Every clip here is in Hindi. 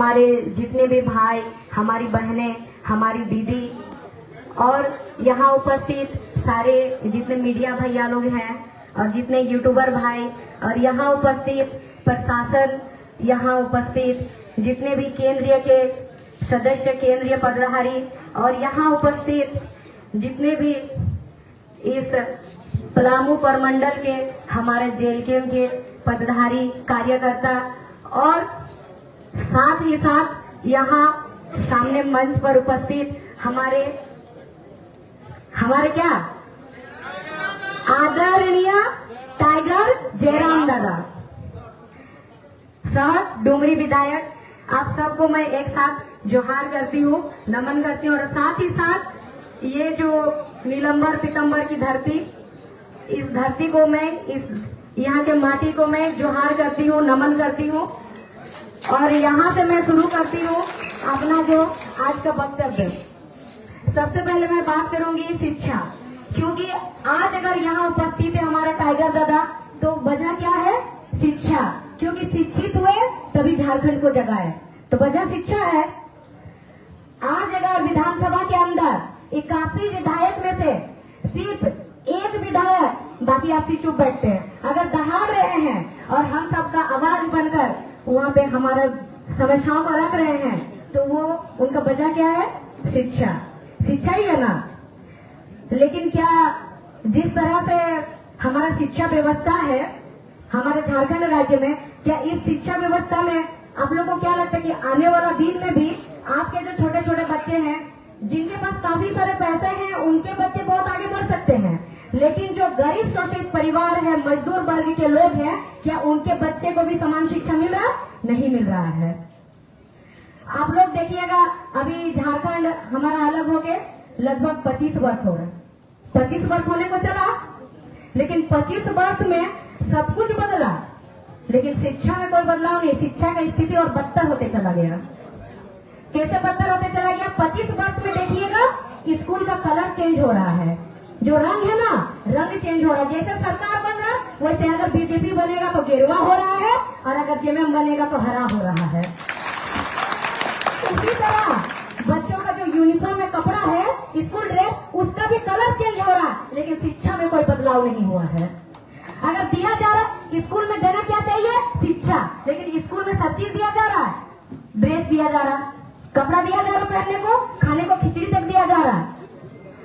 हमारे जितने भी भाई, हमारी बहनें, हमारी दीदी और यहाँ उपस्थित सारे जितने मीडिया भैया लोग हैं और जितने यूट्यूबर भाई और यहाँ उपस्थित प्रशासन, यहाँ उपस्थित जितने भी केंद्रीय के सदस्य, केंद्रीय पदाधिकारी और यहाँ उपस्थित जितने भी इस पलामू प्रमंडल के हमारे जेल के पदाधिकारी, कार्यकर्ता और साथ ही साथ यहाँ सामने मंच पर उपस्थित हमारे क्या आदरणीय टाइगर जयराम दादा, सह डुमरी विधायक, आप सबको मैं एक साथ जोहार करती हूँ, नमन करती हूँ। और साथ ही साथ ये जो नीलंबर पीतंबर की धरती, इस धरती को मैं, इस यहाँ के माटी को मैं जोहार करती हूँ, नमन करती हूँ। और यहाँ से मैं शुरू करती हूँ अपना जो आज का वक्तव्य। सबसे पहले मैं बात करूंगी शिक्षा, क्योंकि आज अगर यहाँ उपस्थित है हमारा टाइगर दादा तो वजह क्या है? शिक्षा। क्योंकि शिक्षित हुए तभी झारखंड को जगाए, तो वजह शिक्षा है। आज अगर विधानसभा के अंदर 81 विधायक में से सिर्फ एक विधायक, बाकी 80 चुप बैठते हैं, अगर दहाड़ रहे हैं और हम सबका आवाज बनकर वहाँ पे हमारा समस्याओं को रख रहे हैं, तो वो उनका वजह क्या है? शिक्षा। शिक्षा ही है ना। लेकिन क्या जिस तरह से हमारा शिक्षा व्यवस्था है हमारे झारखंड राज्य में, क्या इस शिक्षा व्यवस्था में आप लोगों को क्या लगता है कि आने वाला दिन में भी आपके जो छोटे छोटे बच्चे हैं, जिनके पास काफी सारे पैसे हैं, उनके बच्चे बहुत आगे बढ़ सकते हैं, लेकिन जो गरीब शोषित परिवार है, मजदूर वर्ग के लोग हैं, क्या उनके बच्चे को भी समान शिक्षा मिल रहा? नहीं मिल रहा है। आप लोग देखिएगा, अभी झारखंड हमारा अलग होके लगभग 25 वर्ष हो रहे, 25 वर्ष होने को चला, लेकिन 25 वर्ष में सब कुछ बदला, लेकिन शिक्षा में कोई बदलाव नहीं। शिक्षा का स्थिति और बदतर होते चला गया। कैसे बदतर होते चला गया? 25 वर्ष में देखिएगा स्कूल का कलर चेंज हो रहा है, जो रंग है ना, रंग चेंज हो रहा है। जैसे सरकार बन रहा है वैसे अगर बीजेपी बनेगा तो गेरुआ हो रहा है, और अगर जेएमएम बनेगा तो हरा हो रहा है। उसी तरह बच्चों का जो यूनिफॉर्म में कपड़ा है, स्कूल ड्रेस, उसका भी कलर चेंज हो रहा है, लेकिन शिक्षा में कोई बदलाव नहीं हुआ है। अगर दिया जा रहा है, स्कूल में देना क्या चाहिए? शिक्षा, लेकिन स्कूल में सब चीज दिया जा रहा है। ड्रेस दिया जा रहा है, कपड़ा दिया जा रहा है पहनने को, खाने को खिचड़ी तक दिया जा रहा है,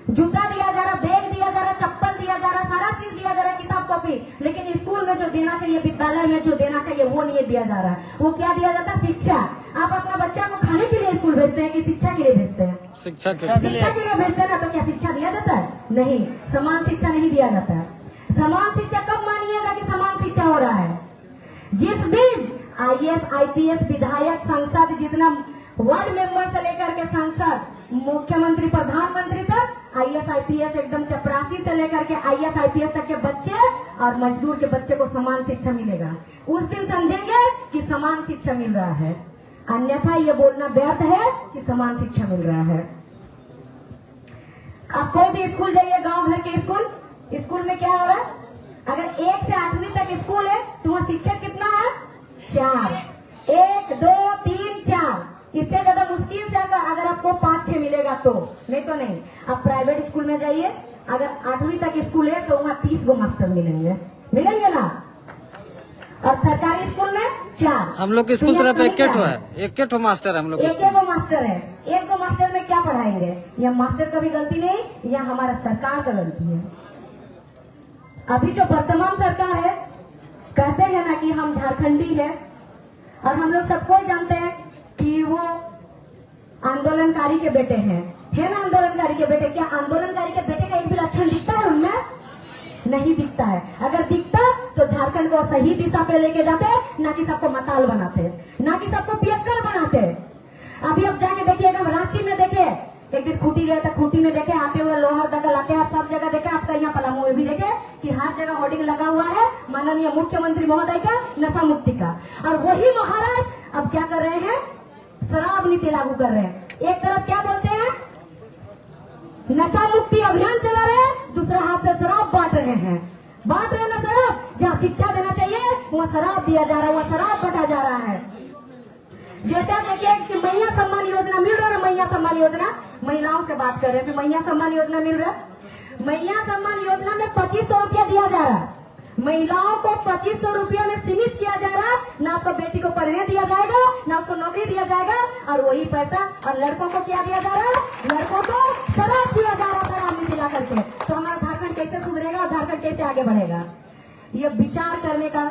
जूता दिया जा रहा, बैग दिया जा रहा, चप्पल दिया जा रहा, सारा चीज दिया जा रहा, किताब कॉपी, लेकिन स्कूल में जो देना चाहिए, विद्यालय में जो देना चाहिए वो नहीं दिया जा रहा है। वो क्या दिया जाता है? शिक्षा। आप अपना बच्चा को खाने के लिए स्कूल भेजते हैं कि शिक्षा के लिए भेजते हैं? शिक्षा के लिए भेजते हैं ना, तो क्या शिक्षा दिया जाता है? नहीं, समान शिक्षा नहीं दिया जाता है। समान शिक्षा कब मानिएगा कि समान शिक्षा हो रहा है? जिस दिन IAS, IPS, विधायक, सांसद, जितना वार्ड मेंबर से लेकर के सांसद, मुख्यमंत्री, प्रधानमंत्री तक, IAS, IPS एकदम चपरासी से लेकर के IAS, IPS तक के बच्चे और मजदूर के बच्चे को समान शिक्षा मिलेगा, उस दिन समझेंगे कि समान शिक्षा मिल रहा है। अन्यथा ये बोलना व्यर्थ है कि समान शिक्षा मिल रहा है। आप कोई भी स्कूल जाइए, गांव घर के स्कूल में क्या हो रहा है? अगर 1 से 8वीं तक स्कूल है तो वहाँ शिक्षक कितना है? 4। 1, 2, 3, 4। इससे ज्यादा मुश्किल से अगर आपको 5-6 मिलेगा तो, नहीं तो नहीं। आप प्राइवेट स्कूल में जाइए, अगर 8वीं तक स्कूल है तो वहाँ 30 गो मास्टर मिलेंगे ना। और सरकारी स्कूल में 4। हम लोग के स्कूल तरफ एक मास्टर है, हम लोग एक मास्टर है। एक गो मास्टर में क्या पढ़ाएंगे? यह मास्टर का भी गलती नहीं, यह हमारा सरकार का गलती है। अभी जो वर्तमान सरकार है, कहते हैं ना कि हम झारखंडी है, और हम लोग सबको जानते हैं कि वो आंदोलनकारी के बेटे हैं, है ना? आंदोलनकारी के बेटे। क्या आंदोलनकारी के बेटे का एक भी लक्षण दिखता है उनमें? नहीं दिखता है। अगर दिखता तो झारखंड को सही दिशा पे लेके जाते, ना कि सबको मताल बनाते, ना कि सबको पियक्कर बनाते। अभी अब जाके देखिएगा, रांची में देखे, एक दिन खूंटी गए थे, खूंटी में देखे आते हुए लोहर दगल आते हैं, सब जगह देखे। आपका यहाँ पलामू में भी देखे कि हर जगह होर्डिंग लगा हुआ है माननीय मुख्यमंत्री महोदय का, नशा मुक्ति का। और वही महाराज अब क्या कर रहे हैं? शराब नीति लागू कर रहे हैं। एक तरफ क्या बोलते हैं? नशा मुक्ति अभियान चला रहे हैं, दूसरा हाथ से शराब बांट रहे हैं ना शराब। जहाँ शिक्षा देना चाहिए वहाँ शराब दिया जा रहा है, वहाँ शराब बटा जा रहा है। जैसे आप देखिए कि मैया सम्मान योजना मिल रहा है, मैया सम्मान योजना, महिलाओं से बात कर रहे हैं कि मैया सम्मान योजना मिल रहा है। मैया सम्मान योजना में 2500 रुपया दिया जा रहा है। महिलाओं को 2500 रुपया में सीमित किया जा रहा है। ना आपको बेटी को पढ़ने दिया जाएगा, ना आपको नौकरी दिया जाएगा, और वही पैसा और लड़कों को क्या दिया जा रहा है? लड़कों को शराब दिया जा रहा है, शराब दिला करके। तो हमारा झारखंड कैसे सुधरेगा और झारखंड कैसे आगे बढ़ेगा? ये विचार करने का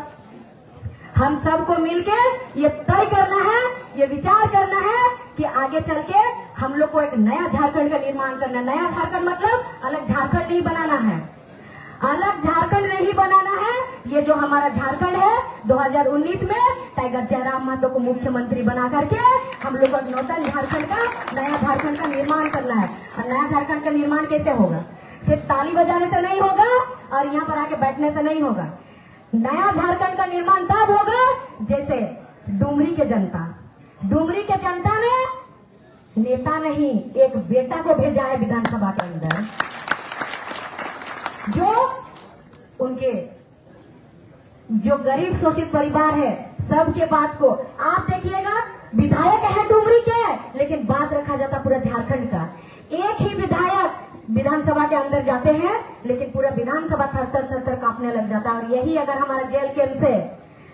हम सबको मिलके ये तय करना है, ये विचार करना है कि आगे चल के हम लोग को एक नया झारखंड का निर्माण करना है। नया झारखंड मतलब अलग झारखंड नहीं बनाना है, अलग झारखंड नहीं बनाना है। ये जो हमारा झारखंड है 2019 में टाइगर जयराम महतो को मुख्यमंत्री बना करके हम लोग को नूतन झारखंड का, नया झारखंड का निर्माण करना है। और नया झारखंड का निर्माण कैसे होगा? सिर्फ ताली बजाने से नहीं होगा और यहाँ पर आके बैठने से नहीं होगा। नया झारखंड का निर्माण तब होगा जैसे डुमरी के जनता ने नेता नहीं, एक बेटा को भेजा है विधानसभा के अंदर, जो गरीब शोषित परिवार है सबके बात को आप देखिएगा। विधायक है डुमरी के, लेकिन बात रखा जाता पूरा झारखंड का। एक ही विधायक विधानसभा के अंदर जाते हैं, लेकिन पूरा विधानसभा थर-थर कांपने लग जाता है। और यही अगर हमारा जेल कैंप से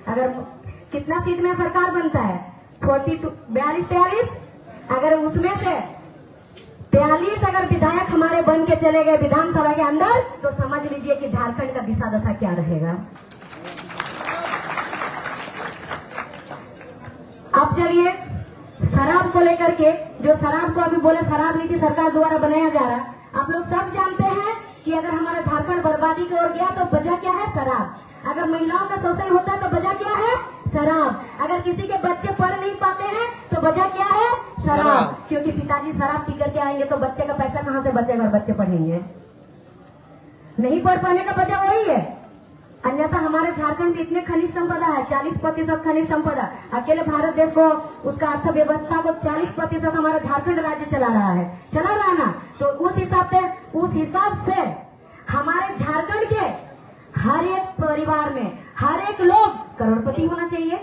अगर कितना सीट में सरकार बनता है 42-43, अगर उसमें से 43 अगर विधायक हमारे बन के चले गए विधानसभा के अंदर, तो समझ लीजिए कि झारखंड का दिशा दशा क्या रहेगा। अब चलिए शराब को लेकर के, जो शराब को अभी बोले शराब नीति सरकार द्वारा बनाया जा रहा है। आप लोग सब जानते हैं कि अगर हमारा झारखंड बर्बादी की ओर गया तो वजह क्या है? शराब। अगर महिलाओं का शोषण होता है तो वजह क्या है? शराब। अगर किसी के बच्चे पढ़ नहीं पाते हैं तो वजह क्या है? शराब। क्योंकि पिताजी शराब पी करके आएंगे तो बच्चे का पैसा कहाँ से बचेगा और बच्चे पढ़ेंगे? नहीं पढ़ पाने का वजह वही है। अन्यथा हमारे झारखंड में इतने खनिज संपदा है, 40% खनिज संपदा। अकेले भारत देश को, उसका अर्थव्यवस्था को 40% हमारा झारखंड राज्य चला रहा है ना। तो उस हिसाब से हमारे झारखंड के हर एक परिवार में हर एक लोग करोड़पति होना चाहिए।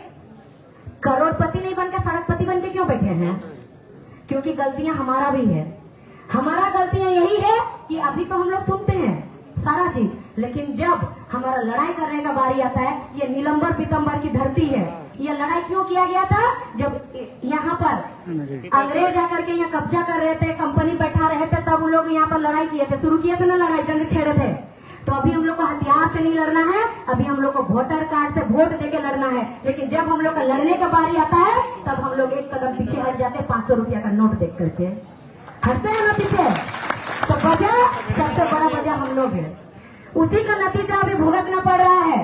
करोड़पति नहीं बनकर सड़कपति बनके क्यों बैठे हैं? क्योंकि गलतियां हमारा भी है। हमारा गलतियां यही है कि अभी तो हम लोग सुनते हैं सारा चीज, लेकिन जब हमारा लड़ाई करने का बारी आता है, ये नीलंबर पीतंबर की धरती है। ये लड़ाई क्यों किया गया था? जब यहाँ पर अंग्रेज आकर के यहाँ कब्जा कर रहे थे, कंपनी बैठा रहे थे, तब उन लोग यहाँ पर लड़ाई किए थे, शुरू किए थे ना, लड़ाई जंग छेड़े थे। तो अभी हम लोग को हथियार से नहीं लड़ना है, अभी हम लोग को वोटर कार्ड से वोट देके लड़ना है। लेकिन जब हम लोग का लड़ने का बारी आता है, तब हम लोग एक कदम पीछे हट जाते हैं, 500 रुपया का नोट देख करके हटते हैं ना पीछे। तो वजह, सबसे बड़ा वजह हम लोग है। उसी का नतीजा अभी भुगतना पड़ रहा है।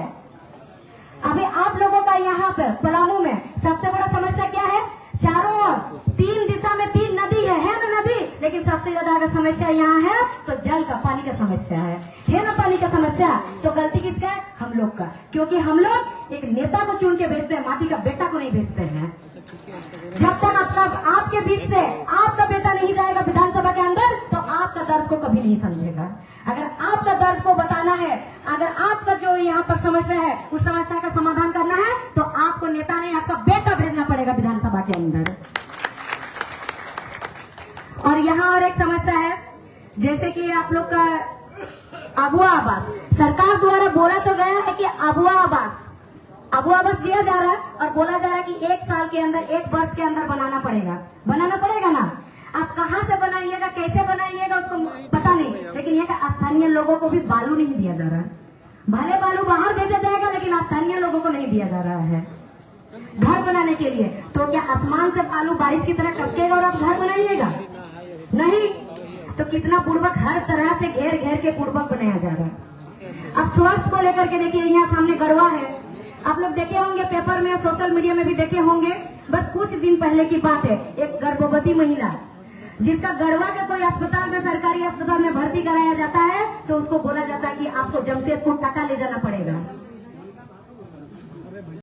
अभी आप लोगों का यहाँ पर पलामू में सबसे बड़ा समस्या क्या है? चारों ओर 3 दिशा में 3 नदी है ना नदी, लेकिन सबसे ज्यादा अगर समस्या यहाँ है तो जल का, पानी का समस्या है ना पानी का समस्या। तो गलती किसका है? हम लोग का। क्योंकि हम लोग एक नेता को चुन के भेजते हैं, माटी का बेटा को नहीं भेजते हैं। जब तक आपके बीच से आपका बेटा नहीं जाएगा विधानसभा के अंदर, तो आपका दर्द को कभी नहीं समझेगा। अगर आपका दर्द को बताना है, अगर आपका जो यहाँ पर समस्या है उस समस्या का समाधान करना है, तो आपको नेता नहीं, आपका बेटा भेजना पड़ेगा विधानसभा के अंदर। और यहाँ और एक समस्या है, जैसे कि आप लोग का अबुआ आवास, सरकार द्वारा बोला तो गया है कि अबुआ आवास दिया जा रहा है और बोला जा रहा है कि 1 साल के अंदर, 1 वर्ष के अंदर बनाना पड़ेगा ना। आप कहाँ से बनाइएगा, कैसे बनाइएगा, उसको पता नहीं। लेकिन यहाँ स्थानीय लोगों को भी बालू नहीं दिया जा रहा। भले बालू बाहर भेजा जाएगा, लेकिन स्थानीय लोगों को नहीं दिया जा रहा है घर बनाने के लिए। तो क्या आसमान से बालू बारिश की तरह टपकेगा और आप घर बनाइएगा? नहीं। तो कितना पूर्वक, हर तरह से घेर घेर के पूर्वक बनाया जा रहा है। अब स्वास्थ्य को लेकर के देखिए, यहाँ सामने गरवा है, आप लोग देखे होंगे पेपर में, सोशल मीडिया में भी देखे होंगे। बस कुछ दिन पहले की बात है, एक गर्भवती महिला जिसका गरवा का कोई अस्पताल में, सरकारी अस्पताल में भर्ती कराया जाता है, तो उसको बोला जाता है कि आपको जमशेदपुर टाका ले जाना पड़ेगा।